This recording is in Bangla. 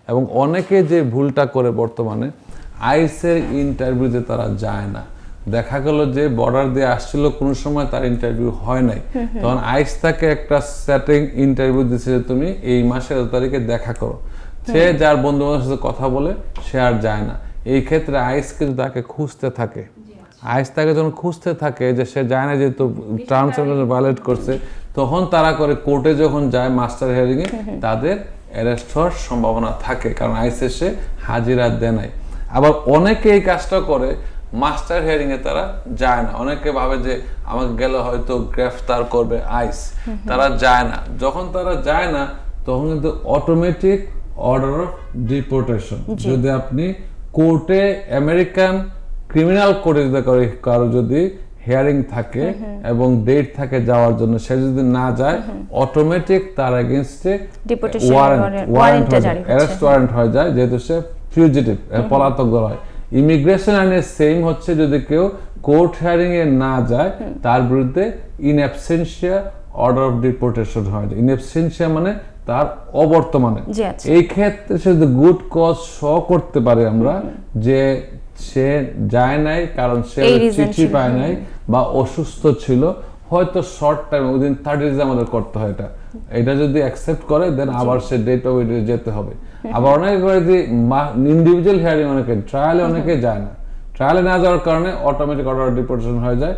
এবং অনেকে যে ভুলটা করে বর্তমানে আইসের ইন্টারভিউতে তারা যায় না। দেখা গেল যে বর্ডার দিয়ে আসছিল, কোনো সময় তার ইন্টারভিউ হয় নাই, তখন আইস তাকে একটা সেটিং ইন্টারভিউ দিচ্ছে যে তুমি এই মাসের 1 তারিখে দেখা করো। সে যার বন্ধু বান্ধবের সাথে কথা বলে সে আর যায় না। এই ক্ষেত্রে আইস কিন্তু তাকে খুঁজতে থাকে। আইস তাকে যখন খুঁজতে থাকে যে সে যায় না, যেহেতু টার্মস এন্ড কন্ডিশন ভায়োলেট করছে, তখন তারা করে কোর্টে যখন যায় মাস্টার হিয়ারিং এ, তাদের অ্যারেস্ট হওয়ার সম্ভাবনা থাকে, কারণ আইস এসে হাজিরা দেয় নাই। আবার অনেকে এই কাজটা করে মাস্টার হিয়ারিং এ তারা যায় না। অনেকে ভাবে যে আমাকে গেলে হয়তো গ্রেফতার করবে আইস, তারা যায় না। যখন তারা যায় না তখন কিন্তু অটোমেটিক অর্ডার অফ ডিপোর্টেশন, যদি আপনি কোর্টে আমেরিকান ক্রিমিনাল কোর্টে যদি কারো যদি হিয়ারিং থাকে এবং ডেট থাকে যাওয়ার জন্য, সে যদি না যায় অটোমেটিক তার এগেইনস্টে ওয়ারেন্ট অ্যারেস্ট ওয়ারেন্ট হয়ে যায়, যেহেতু সে ফিউজিটিভ, পলাতক ধরা হয়। ইমিগ্রেশন আইনের সেম হচ্ছে, যদি কেউ কোর্ট হিয়ারিং এ না যায় তার বিরুদ্ধে in absentia order of deportation হয়। ইন অ্যাবসেন্সিয়া মানে তার অবর্তমানে। এই ক্ষেত্রে সে যদি গুড কজ শো করতে পারে আমরা যে সে যায় নাই কারণ সে চিঠি পায় নাই বা অসুস্থ ছিল, হয়তো শর্ট টাইম উইদিন 30 ডেজ আমাদের করতে হয় এটা যদি অ্যাকসেপ্ট করে দেন আবার সে ডেট অফ উইথ যেতে হবে। আবার অনেকে করে যে ইন্ডিভিজুয়াল হিয়ারিং অনেকে ট্রায়ালে অনেকে যায় না, ট্রায়ালে না যাওয়ার কারণে অটোমেটিক অর্ডার ডিপোর্টেশন হয়ে যায়।